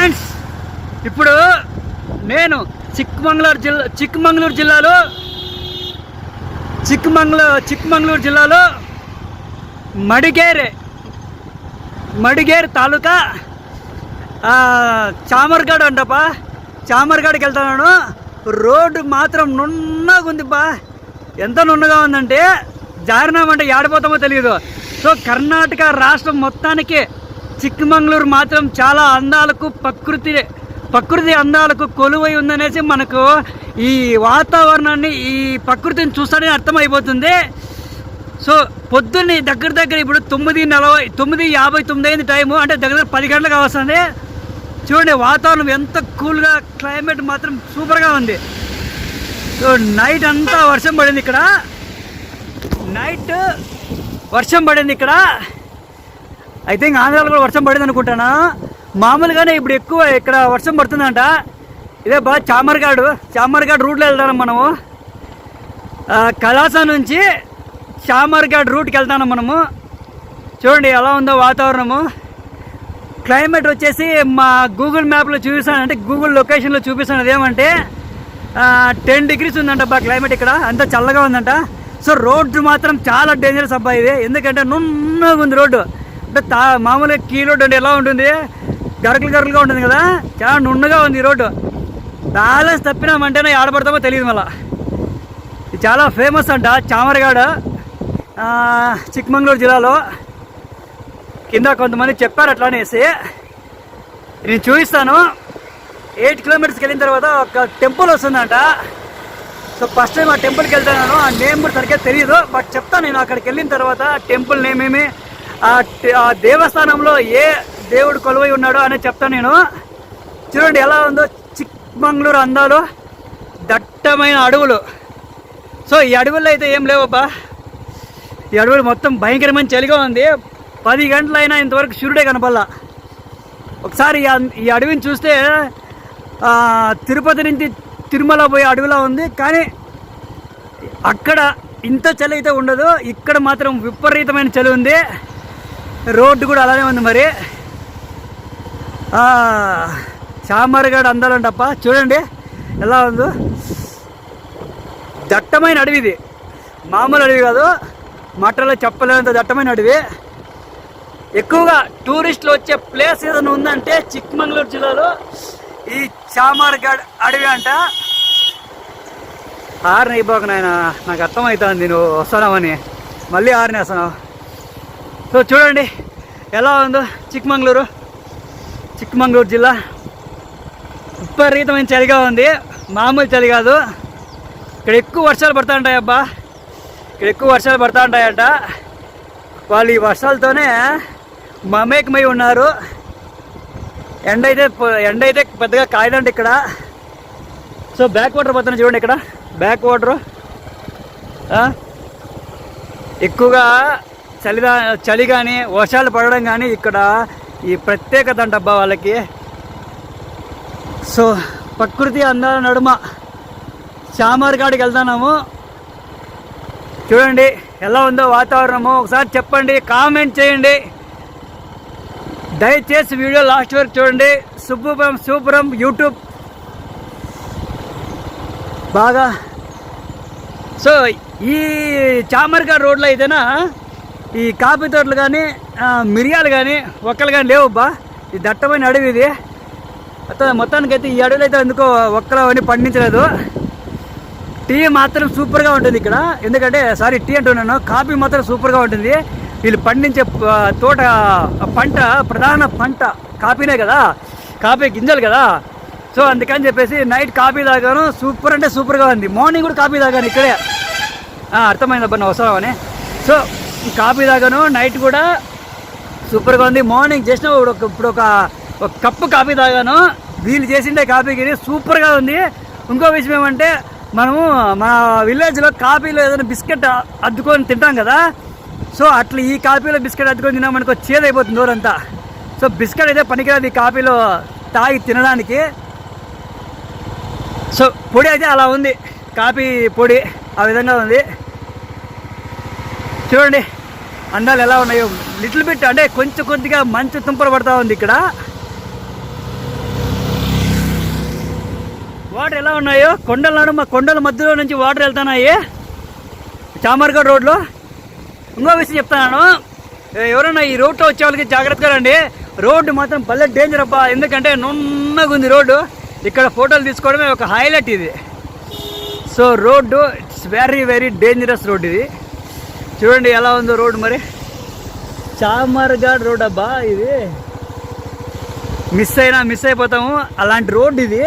Friends, ఇప్పుడు నేను చిక్మంగళూరు జిల్లాలో మడిగేర్ తాలూకా చామర్గఢ్ అంటప్పా. చామర్గఢ్కి వెళ్తున్నాను. రోడ్డు మాత్రం నున్నగా ఉంది బా. ఎంత నున్నగా ఉందంటే జారినామంటే ఏడిపోతామో తెలియదు. సో కర్ణాటక రాష్ట్రం మొత్తానికి చిక్మంగళూరు మాత్రం చాలా అందాలకు ప్రకృతి అందాలకు కొలువై ఉందనేసి మనకు ఈ వాతావరణాన్ని, ఈ ప్రకృతిని చూస్తేనే అర్థమైపోతుంది. సో పొద్దున్నే దగ్గర ఇప్పుడు 9:59 అయింది టైము. అంటే దగ్గర 10 గంటలకు వస్తుంది. చూడండి వాతావరణం ఎంత కూల్గా, క్లైమేట్ మాత్రం సూపర్గా ఉంది. సో నైట్ అంతా వర్షం పడింది ఇక్కడ. ఐ థింక్ ఆంధ్రాలో కూడా వర్షం పడింది అనుకుంటాను. మామూలుగానే ఇప్పుడు ఎక్కువ ఇక్కడ వర్షం పడుతుందంట. ఇదే బా చామర్గఢ్ రూట్లో వెళ్తాం మనము. కళాసా నుంచి చామర్గఢ్ రూట్కి వెళ్తాను మనము. చూడండి ఎలా ఉందో వాతావరణము. క్లైమేట్ వచ్చేసి మా గూగుల్ మ్యాప్లో చూపిస్తాను, అంటే గూగుల్ లొకేషన్లో చూపిస్తాను. అదేమంటే 10 degrees ఉందంట బా క్లైమేట్ ఇక్కడ. అంతా చల్లగా ఉందంట. సో రోడ్డు మాత్రం చాలా డేంజరస్ అబ్బాయి ఇది. ఎందుకంటే నున్నగా ఉంది రోడ్డు. అంటే మామూలుగా కీ రోడ్డు అంటే ఎలా ఉంటుంది, గరకలుగా ఉంటుంది కదా, చాలా నున్నగా ఉంది ఈ రోడ్డు. బ్యాలెన్స్ తప్పినామంటేనే ఆడపడతామో తెలియదు. మళ్ళీ ఇది చాలా ఫేమస్ అంట చామర్గఢ్, చిక్మంగళూరు జిల్లాలో. కింద కొంతమంది చెప్పారు అట్లా అనేసి. నేను చూపిస్తాను. 8 kilometers వెళ్ళిన తర్వాత ఒక టెంపుల్ వస్తుందంట. సో ఫస్ట్ టైం ఆ టెంపుల్కి వెళ్తాను. ఆ నేమ్ కూడా సరిగ్గా తెలియదు, బట్ చెప్తాను నేను. అక్కడికి వెళ్ళిన తర్వాత టెంపుల్ నేమ్ ఏమి, ఆ దేవస్థానంలో ఏ దేవుడు కొలువై ఉన్నాడో అనేది చెప్తాను నేను. చూడండి ఎలా ఉందో చిక్మంగళూరు అందాలు. దట్టమైన అడవులు. సో ఈ అడవుల్లో అయితే ఏం లేవబ్బా. ఈ అడవులు మొత్తం భయంకరమైన చలిగా ఉంది. 10 గంటలైనా ఇంతవరకు సూర్యుడే కనపల్లా. ఒకసారి ఈ అడవిని చూస్తే తిరుపతి నుంచి తిరుమల పోయే అడవిలా ఉంది. కానీ అక్కడ ఇంత చలి అయితే ఉండదు. ఇక్కడ మాత్రం విపరీతమైన చలి ఉంది. రోడ్డు కూడా అలానే ఉంది. మరి చామర్గఢ్ అందాలంటప్ప. చూడండి ఎలా ఉందో. దట్టమైన అడవి ఇది, మామూలు అడవి కాదు. మాటల్లో చెప్పలేనంత దట్టమైన అడవి. ఎక్కువగా టూరిస్టులు వచ్చే ప్లేస్ ఏదైనా ఉందంటే చిక్మంగళూరు జిల్లాలో ఈ చామర్గఢ్ అడవి అంట. హార్న్ అయిపోక నాయన, నాకు అర్థమవుతుంది నువ్వు వస్తున్నావని. మళ్ళీ హార్న్ వేస్తున్నావు. సో చూడండి ఎలా ఉందో చిక్మంగళూరు జిల్లా. విపరీతమైన చలిగా ఉంది, మామూలు చలి కాదు. ఇక్కడ ఎక్కువ వర్షాలు పడుతూ ఉంటాయబ్బా. వాళ్ళు ఈ వర్షాలతోనే మమేకమై ఉన్నారు. ఎండ అయితే పెద్దగా కాయదండి ఇక్కడ. సో బ్యాక్ వాటర్ పోతున్నాయి చూడండి. ఇక్కడ బ్యాక్ వాటరు ఎక్కువగా చలి కానీ వర్షాలు పడడం కానీ ఇక్కడ ఈ ప్రత్యేకత అంటబ్బా వాళ్ళకి. సో ప్రకృతి అందాల నడుమ చామర్గఢ్కి వెళ్తున్నాము. చూడండి ఎలా ఉందో వాతావరణము. ఒకసారి చెప్పండి, కామెంట్ చేయండి. దయచేసి వీడియో లాస్ట్ వరకు చూడండి. సూపరం యూట్యూబ్ బాగా. సో ఈ చామర్గఢ్ రోడ్లో అయితేనా ఈ కాఫీ తోటలు కానీ, మిరియాలు కానీ, ఒక్కలు కానీ లేవుబ్బా. ఈ దట్టమైన అడవి ఇది. మొత్తానికైతే ఈ అడవిలో అయితే ఎందుకో ఒక్కలు అవన్నీ పండించలేదు. టీ మాత్రం సూపర్గా ఉంటుంది ఇక్కడ. ఎందుకంటే టీ అంటున్నాను, కాఫీ మాత్రం సూపర్గా ఉంటుంది. వీళ్ళు పండించే తోట ప్రధాన పంట కాఫీనే కదా, కాఫీ గింజలు కదా. సో అందుకని చెప్పేసి నైట్ కాఫీ తాగాను. సూపర్ అంటే సూపర్గా ఉంది. మార్నింగ్ కూడా కాఫీ తాగాను ఇక్కడే. అర్థమైందబ్బా నా అవసరమని. సో కాఫీ తాగాను. నైట్ కూడా సూపర్గా ఉంది. మార్నింగ్ చేసిన ఇప్పుడు ఒక కప్పు కాఫీ తాగాను. వీళ్ళు చేసిండే కాఫీకి సూపర్గా ఉంది. ఇంకో విషయం ఏమంటే, మనము మన విలేజ్లో కాఫీలో ఏదైనా బిస్కెట్ అద్దుకొని తింటాం కదా. సో అట్లా ఈ కాఫీలో బిస్కెట్ అద్దుకొని తిన్నామనుకో చేదైపోతుంది నోరంతా. సో బిస్కెట్ అయితే పనికిరాదు ఈ కాఫీలో తాగి తినడానికి. సో పొడి అయితే అలా ఉంది, కాఫీ పొడి ఆ విధంగా ఉంది. చూడండి అందాలు ఎలా ఉన్నాయో. లిటిల్ బిట్ అంటే కొంచెం కొద్దిగా మంచు తుంపర పడతా ఉంది ఇక్కడ. వాటర్ ఎలా ఉన్నాయో, కొండల నడుమ కొండల మధ్యలో నుంచి వాటర్ వెళ్తున్నాయి చామర్గఢ్ రోడ్లో. ఇంకో విషయం చెప్తున్నాను, ఎవరైనా ఈ రోడ్లో వచ్చే వాళ్ళకి జాగ్రత్తగా రండి. రోడ్డు మాత్రం భలే డేంజర్ అబ్బా, ఎందుకంటే నున్నగా ఉంది రోడ్డు. ఇక్కడ ఫోటోలు తీసుకోవడమే ఒక హైలైట్ ఇది. So road it's very very dangerous road ఇది. చూడండి ఎలా ఉందో రోడ్డు. మరి చామర్గఢ్ రోడ్ అబ్బా, ఇది మిస్ అయిపోతాము అలాంటి రోడ్డు ఇది.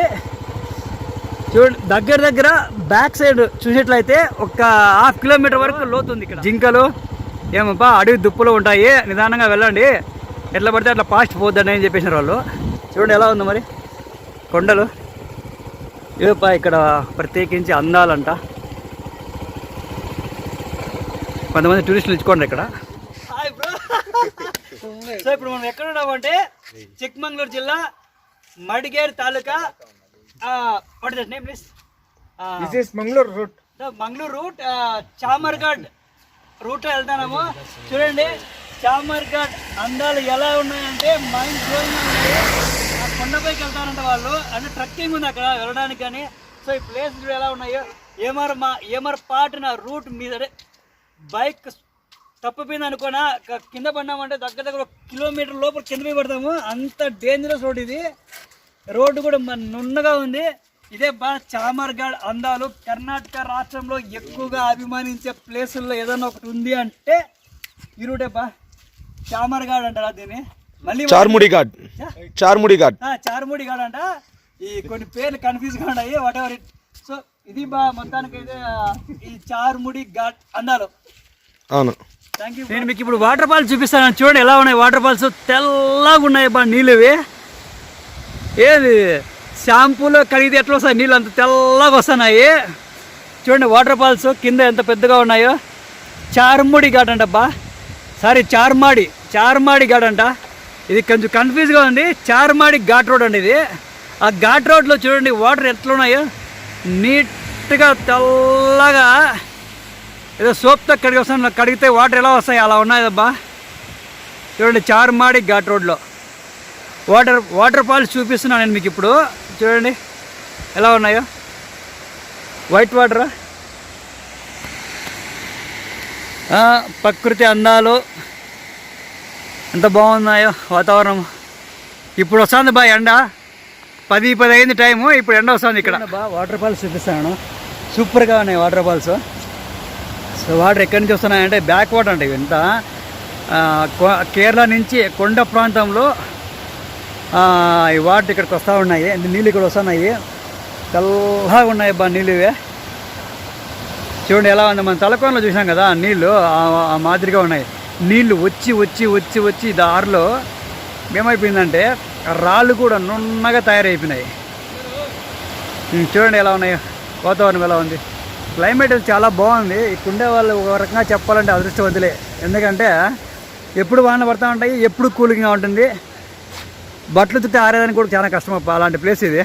చూడండి దగ్గర బ్యాక్ సైడ్ చూసేట్లయితే ఒక 1/2 కిలోమీటర్ వరకు లోతుంది. ఇక్కడ జింకలు ఏమప్పా అడవి దుప్పులు ఉంటాయి, నిదానంగా వెళ్ళండి, ఎట్లా పడితే అట్లా ఫాస్ట్ పోద్దండి అని చెప్పేసినారు వాళ్ళు. చూడండి ఎలా ఉందో మరి కొండలు. ఇదప్పా ఇక్కడ ప్రత్యేకించి అందాలంట. కొంతమంది టూరిస్టులు ఇచ్చుకోండి ఇక్కడ. సో ఇప్పుడు మనం ఎక్కడ ఉన్నామంటే చిక్మంగళూరు జిల్లా మడికేర్ తాలూకా. What is that name please? This is Mangalore route. Mangalore route Charmadi రూట్లో వెళ్తాము. చూడండి చామర్గఢ్ అందాలు ఎలా ఉన్నాయంటే మైండ్ బ్లోయింగ్ ఉన్నాయి. ఆ కొండపైకి వెళ్తారంట వాళ్ళు, అంటే ట్రెక్కింగ్ ఉంది అక్కడ వెళ్ళడానికి కానీ. సో ఈ ప్లేస్ ఎలా ఉన్నాయో, ఏమర్ పాటున రూట్ మీద బైక్ తప్పిపోయింది అనుకోనా, కింద పడినామంటే దగ్గర 1 కిలోమీటర్ లోపల కింద పోయి పడతాము. అంత డేంజరస్ రోడ్ ఇది. రోడ్డు కూడా నున్నగా ఉంది. ఇదే చామర్గఢ్ అందాలు. కర్ణాటక రాష్ట్రంలో ఎక్కువగా అభిమానించే ప్లేసుల్లో ఏదైనా ఒకటి ఉంది అంటే ఈ రూటే చామర్గఢ్ అంటారా దీన్ని. మళ్ళీ చార్ముడి ఘాట్ అంట. ఈ కొన్ని పేర్లు కన్ఫ్యూజ్ గా ఉన్నాయి, వాట్ ఎవర్ ఇట్. సో ఇది మొత్తానికి అయితే ఈ చార్ముడి ఘాట్ అందాలు. అవును, నేను మీకు ఇప్పుడు వాటర్ ఫాల్స్ చూపిస్తాను. చూడండి ఎలా ఉన్నాయి వాటర్ ఫాల్స్. తెల్లగా ఉన్నాయి నీళ్ళు. ఇవి ఏది షాంపూలో కడిగితే ఎట్లా వస్తాయి నీళ్ళు, అంత తెల్లగా వస్తున్నాయి. చూడండి వాటర్ ఫాల్స్ కింద ఎంత పెద్దగా ఉన్నాయో. చార్ముడి ఘాట్ అంటబ్బా, సారీ చార్మాడి ఘాట్ అంట. ఇది కొంచెం కన్ఫ్యూజ్గా ఉంది. చార్మాడి ఘాట్ రోడ్ అండి ఇది. ఆ ఘాట్ రోడ్లో చూడండి వాటర్ ఎట్లున్నాయో, నీట్గా తెల్లగా ఏదో సోప్తో కడిగితే వాటర్ ఎలా వస్తాయి అలా ఉన్నాయబ్బా. చూడండి చార్మాడి ఘాట్ రోడ్లో వాటర్ ఫాల్స్ చూపిస్తున్నాను నేను మీకు ఇప్పుడు. చూడండి ఎలా ఉన్నాయో, వైట్ వాటర్, ప్రకృతి అందాలు ఎంత బాగున్నాయో వాతావరణం. ఇప్పుడు వస్తుంది ఎండ, 10 అయింది టైము, ఇప్పుడు ఎండ వస్తుంది ఇక్కడ. వాటర్ ఫాల్స్ చూపిస్తాను, సూపర్గా ఉన్నాయి వాటర్ ఫాల్స్. సో వాటర్ ఎక్కడి నుంచి వస్తున్నాయంటే బ్యాక్ వాటర్ అంటే ఇంత కేరళ నుంచి కొండ ప్రాంతంలో ఈ వాటర్ ఇక్కడికి వస్తూ ఉన్నాయి. నీళ్ళు ఇక్కడ వస్తున్నాయి, చల్లగా ఉన్నాయి నీళ్ళు ఇవే. చూడండి ఎలా ఉంది. మన తలకోనలో చూసాం కదా నీళ్ళు, ఆ మాదిరిగా ఉన్నాయి. నీళ్ళు వచ్చి దారిలో ఏమైపోయిందంటే రాళ్ళు కూడా నున్నగా తయారైపోయినాయి. చూడండి ఎలా ఉన్నాయి, వాతావరణం ఎలా ఉంది. క్లైమేట్ చాలా బాగుంది. ఇక్కడ ఉండే వాళ్ళు ఒక రకంగా చెప్పాలంటే అదృష్టవంతులే, ఎందుకంటే ఎప్పుడు వాన పడుతూ ఉంటాయి, ఎప్పుడు కూలింగ్గా ఉంటుంది. బట్టలు చుట్టూ ఆరేదానికి కూడా చాలా కష్టం అలాంటి ప్లేస్ ఇది.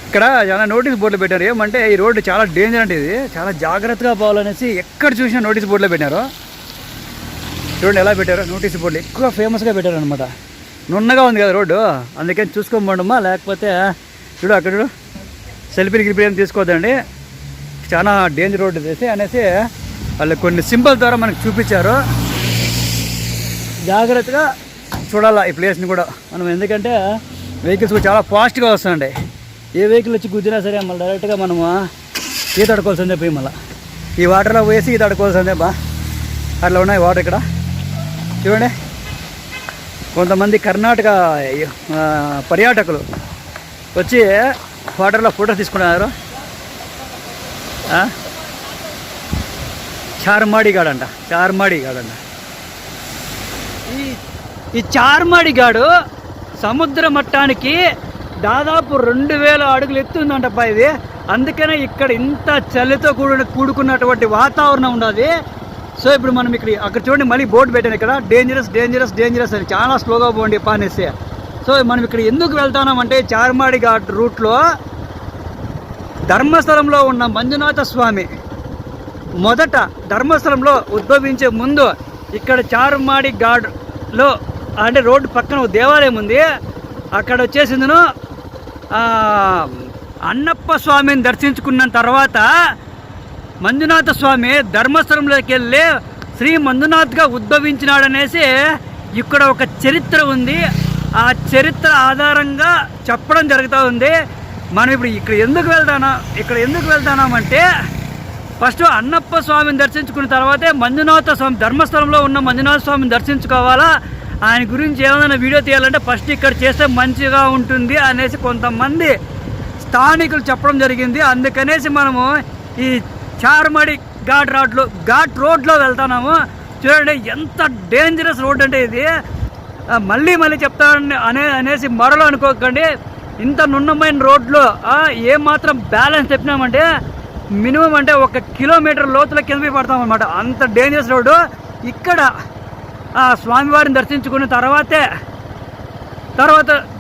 ఇక్కడ చాలా నోటీస్ బోర్డులు పెట్టారు. ఏమంటే ఈ రోడ్డు చాలా డేంజర్ అంటే ఇది, చాలా జాగ్రత్తగా పోవాలనేసి ఎక్కడ చూసినా నోటీస్ బోర్డులో పెట్టారు. చూడండి ఎలా పెట్టారు నోటీస్ బోర్డులు, ఎక్కువ ఫేమస్గా పెట్టారు అనమాట. నున్నగా ఉంది కదా రోడ్డు, అందుకని చూసుకోమండమ్మా. లేకపోతే చూడు అక్కడ చూడు, సెల్ఫీలు గిల్ఫీలు ఏం తీసుకోవద్దండి, చాలా డేంజర్ రోడ్డు చేసి అనేసి వాళ్ళు కొన్ని సింబల్ ద్వారా మనకు చూపించారు. జాగ్రత్తగా చూడాలా ఈ ప్లేస్ని కూడా మనం, ఎందుకంటే వెహికల్స్ కూడా చాలా ఫాస్ట్గా వస్తుండే. ఏ వెహికల్ వచ్చి గుద్దినా సరే మళ్ళీ డైరెక్ట్గా మనము ఈత ఆడుకోవాల్సిందే పోయి మళ్ళీ ఈ వాటర్లో వేసి ఈత ఆడుకోవాల్సిందే అట్లా ఉన్నాయి వాటర్ ఇక్కడ. చూడండి కొంతమంది కర్ణాటక పర్యాటకులు వచ్చి వాటర్లో ఫోటో తీసుకున్నారు. చార్మాడి ఘాట్ అంట. ఈ చార్మాడి ఘాటు సముద్ర మట్టానికి దాదాపు 2000 అడుగులు ఎత్తుందంటప్ప ఇది. అందుకనే ఇక్కడ ఇంత చలితో కూడుకున్నటువంటి వాతావరణం ఉన్నది. సో ఇప్పుడు మనం అక్కడ చూడండి మళ్ళీ బోర్డు పెట్టాను ఇక్కడ, డేంజరస్ అని, చాలా స్లోగా పోండి పానేసి. సో మనం ఇక్కడ ఎందుకు వెళ్తామంటే చార్మాడి ఘాట్ రూట్లో ధర్మస్థలంలో ఉన్న మంజునాథ స్వామి మొదట ధర్మస్థలంలో ఉద్భవించే ముందు ఇక్కడ చార్మాడి ఘాట్లో అంటే రోడ్డు పక్కన దేవాలయం ఉంది. అక్కడ వచ్చేసిందను అన్నప్ప స్వామిని దర్శించుకున్న తర్వాత మంజునాథ స్వామి ధర్మస్థలంలోకి వెళ్ళి శ్రీ మంజునాథ్గా ఉద్భవించినాడనేసి ఇక్కడ ఒక చరిత్ర ఉంది. ఆ చరిత్ర ఆధారంగా చెప్పడం జరుగుతూ ఉంది. మనం ఇప్పుడు ఇక్కడ ఎందుకు వెళ్తానామంటే ఫస్ట్ అన్నప్ప స్వామిని దర్శించుకున్న తర్వాతే మంజునాథ స్వామి ధర్మస్థలంలో ఉన్న మంజునాథ స్వామిని దర్శించుకోవాలా. ఆయన గురించి ఏమైనా వీడియో తీయాలంటే ఫస్ట్ ఇక్కడ చేస్తే మంచిగా ఉంటుంది అనేసి కొంతమంది స్థానికులు చెప్పడం జరిగింది. అందుకనేసి మనము ఈ చార్మడి ఘాట్ రోడ్లో వెళ్తున్నాము. చూడండి ఎంత డేంజరస్ రోడ్ అంటే ఇది. మళ్ళీ చెప్తాను అనేసి మరలో అనుకోకండి. ఇంత నున్నమైన రోడ్లో ఏమాత్రం బ్యాలెన్స్ చెప్పినామంటే మినిమం అంటే 1 కిలోమీటర్ లోతుల కింద పడతాం అనమాట. అంత డేంజరస్ రోడ్డు. ఇక్కడ స్వామివారిని దర్శించుకున్న తర్వాత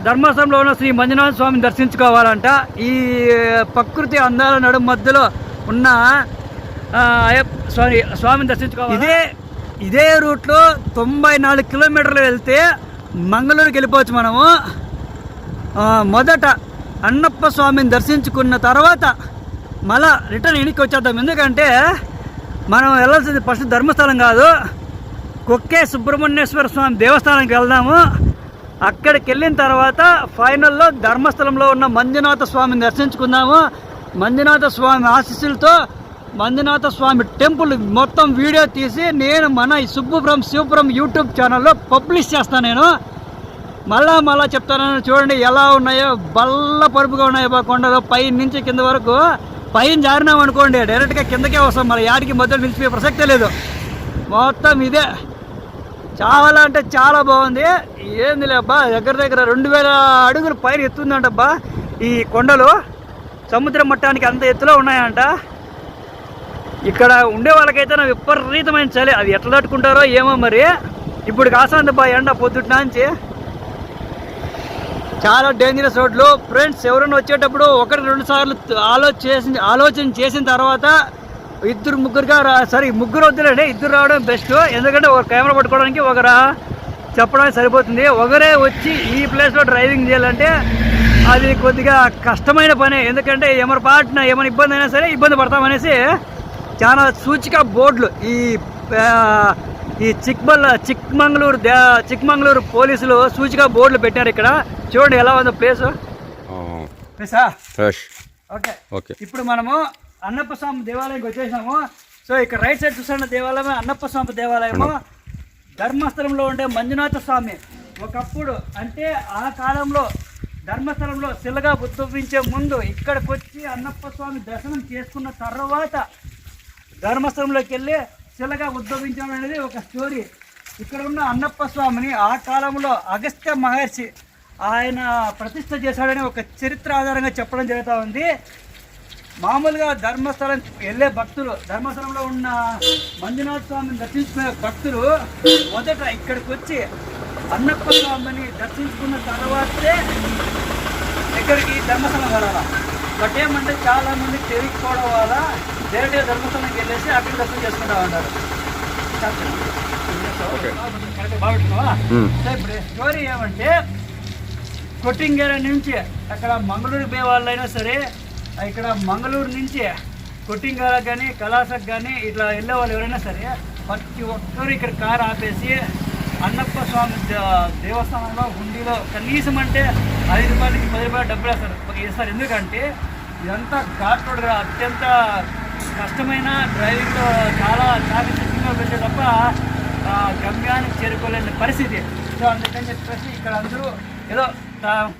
ధర్మస్థలంలో ఉన్న శ్రీ మంజునాథ స్వామిని దర్శించుకోవాలంట. ఈ ప్రకృతి అందాల నడుమ మధ్యలో ఉన్న స్వామిని దర్శించుకోవాలి. ఇదే రూట్లో 94 కిలోమీటర్లు వెళ్తే మంగళూరుకి వెళ్ళిపోవచ్చు మనము. మొదట అన్నప్ప స్వామిని దర్శించుకున్న తర్వాత మళ్ళా రిటర్న్ ఇంటికి వచ్చేద్దాం. ఎందుకంటే మనం వెళ్ళాల్సింది ఫస్ట్ ధర్మస్థలం కాదు, కొక్కే సుబ్రహ్మణ్యేశ్వర స్వామి దేవస్థానానికి వెళ్దాము. అక్కడికి వెళ్ళిన తర్వాత ఫైనల్లో ధర్మస్థలంలో ఉన్న మంజునాథ స్వామిని దర్శించుకుందాము. మంజునాథ స్వామి ఆశీస్సులతో మంజునాథ స్వామి టెంపుల్ మొత్తం వీడియో తీసి నేను మన శివపురం యూట్యూబ్ ఛానల్లో పబ్లిష్ చేస్తాను. నేను మళ్ళా చెప్తాను. చూడండి ఎలా ఉన్నాయో, బల్ల పరుపుగా ఉన్నాయో కొండలో పై నుంచి కింద వరకు. పైన జారినాం అనుకోండి డైరెక్ట్గా కిందకే వస్తాం. మరి యాడికి మధ్యలో నిలిచిపోయే ప్రసక్తే లేదు. మొత్తం ఇదే చాలా అంటే చాలా బాగుంది. ఏంది లేబ్బా, దగ్గర 2000 అడుగులు పైన ఎత్తుందంటబ్బా ఈ కొండలు. సముద్ర మట్టానికి అంత ఎత్తులో ఉన్నాయంట. ఇక్కడ ఉండే వాళ్ళకైతే నా విపరీతమైన చలి. అది ఎట్లా తట్టుకుంటారో ఏమో మరి. ఇప్పుడు కాసాందబ్బా ఎండ పొద్దుటి నుంచి. చాలా డేంజరస్ రోడ్లు ఫ్రెండ్స్. ఎవరైనా వచ్చేటప్పుడు 1-2 సార్లు ఆలోచన చేసిన తర్వాత ముగ్గురు వద్దులండి, 2 రావడం బెస్ట్. ఎందుకంటే ఒక కెమెరా పట్టుకోవడానికి ఒకరు చెప్పడానికి సరిపోతుంది. ఒకరే వచ్చి ఈ ప్లేస్లో డ్రైవింగ్ చేయాలంటే అది కొద్దిగా కష్టమైన పనే. ఎందుకంటే ఏమైనా ఇబ్బంది అయినా సరే ఇబ్బంది పడతామనేసి చాలా సూచిక బోర్డులు ఈ చిక్మంగళూరు పోలీసులు సూచిక బోర్డులు పెట్టారు ఇక్కడ. చూడండి ఎలా ఉందో ప్లేస్. ఓకే, ఇప్పుడు మనము అన్నప్ప స్వామి దేవాలయంకి వచ్చేసాము. సో ఇక్కడ రైట్ సైడ్ చూస్తున్న దేవాలయమే అన్నప్ప స్వామి దేవాలయము. ధర్మస్థలంలో ఉండే మంజునాథ స్వామి ఒకప్పుడు అంటే ఆ కాలంలో ధర్మస్థలంలో శిలగా ఉద్భవించే ముందు ఇక్కడికి వచ్చి అన్నప్ప స్వామి దర్శనం చేసుకున్న తర్వాత ధర్మస్థలంలోకి వెళ్ళి శిలగా ఉద్భవించడం అనేది ఒక స్టోరీ. ఇక్కడ ఉన్న అన్నప్ప స్వామిని ఆ కాలంలో అగస్త్య మహర్షి ఆయన ప్రతిష్ఠ చేశాడని ఒక చరిత్ర ఆధారంగా చెప్పడం జరుగుతూ ఉంది. మామూలుగా ధర్మస్థలం వెళ్ళే భక్తులు, ధర్మస్థలంలో ఉన్న మంజునాథ స్వామిని దర్శించుకునే భక్తులు మొదట ఇక్కడికి వచ్చి అన్నప్ప స్వామిని దర్శించుకున్న తర్వాతే ఇక్కడికి ధర్మస్థలం వెళ్ళాలా. బట్ ఏమంటే చాలామంది తెలియకపోవడం వల్ల డైరెక్ట్గా ధర్మస్థలానికి వెళ్ళేసి అక్కడ దర్శనం చేసుకుంటా ఉంటారు. బాగుంటున్నావా? ఇప్పుడు స్టోరీ ఏమంటే కొట్టింగేర నుంచి అక్కడ మంగళూరు పోయే వాళ్ళైనా సరే, ఇక్కడ మంగళూరు నుంచి కొట్టింగాలకు కానీ కళాసకు కానీ ఇట్లా వెళ్ళే వాళ్ళు ఎవరైనా సరే ప్రతి ఒక్కరు ఇక్కడ కారు ఆపేసి అన్నప్ప స్వామి దేవస్థానంలో హుండీలో కనీసం అంటే 5 రూపాయలకి 10 రూపాయలు డబ్బులు వేస్తారు. ఎందుకంటే ఇదంతా ఘాట్ రోడ్, అత్యంత కష్టమైన డ్రైవింగ్లో చాలా చాకచక్యంగా పెట్టే తప్ప గమ్యానికి చేరుకోలేని పరిస్థితి. సో అందుకని చెప్పేసి ఇక్కడ అందరూ ఏదో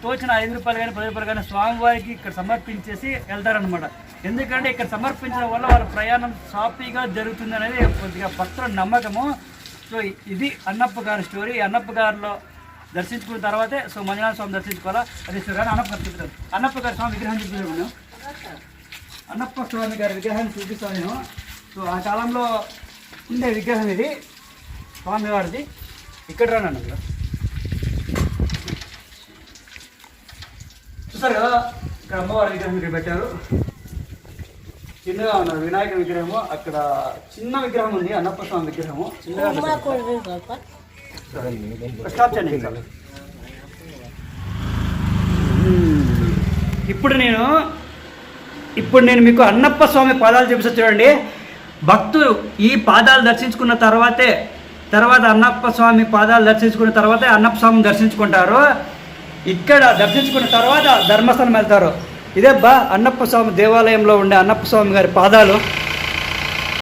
తోచిన 5 రూపాయలు కానీ 10 రూపాయలు కానీ స్వామివారికి ఇక్కడ సమర్పించేసి వెళ్తారనమాట. ఎందుకంటే ఇక్కడ సమర్పించడం వల్ల వాళ్ళ ప్రయాణం సాఫీగా జరుగుతుంది అనేది కొద్దిగా భక్తుల నమ్మకము. సో ఇది అన్నప్ప గారి స్టోరీ. అన్నప్ప గారిలో దర్శించుకున్న తర్వాతే సో మంజునాథ స్వామి దర్శించుకోవాలా. అది కానీ అన్నప్ప గారు చూపుతారు. అన్నప్ప గారి స్వామి విగ్రహం చూపిస్తాను నేను. అన్నప్ప స్వామి గారి విగ్రహాన్ని చూపిస్తాను నేను. సో ఆ కాలంలో ఉండే విగ్రహం ఇది స్వామివారిది. ఇక్కడ రాను చూస్తారు కదా, ఇక్కడ అమ్మవారి విగ్రహం ఇక్కడ పెట్టారు. చిన్నగా ఉన్నారు వినాయక విగ్రహము. అక్కడ చిన్న విగ్రహం ఉంది అన్నప్ప స్వామి విగ్రహము. చిన్నగా స్టాప్ చేయండి. ఇప్పుడు నేను ఇప్పుడు నేను మీకు అన్నప్ప స్వామి పాదాలు చూపిస్తా చూడండి. భక్తులు ఈ పాదాలు దర్శించుకున్న తర్వాత అన్నప్ప స్వామి పాదాలు దర్శించుకున్న తర్వాతే అన్నప్ప స్వామిని దర్శించుకుంటారు. ఇక్కడ దర్శించుకున్న తర్వాత ధర్మస్థలం వెళ్తారు. ఇదే అన్నప్ప స్వామి దేవాలయంలో ఉండే అన్నప్ప స్వామి గారి పాదాలు.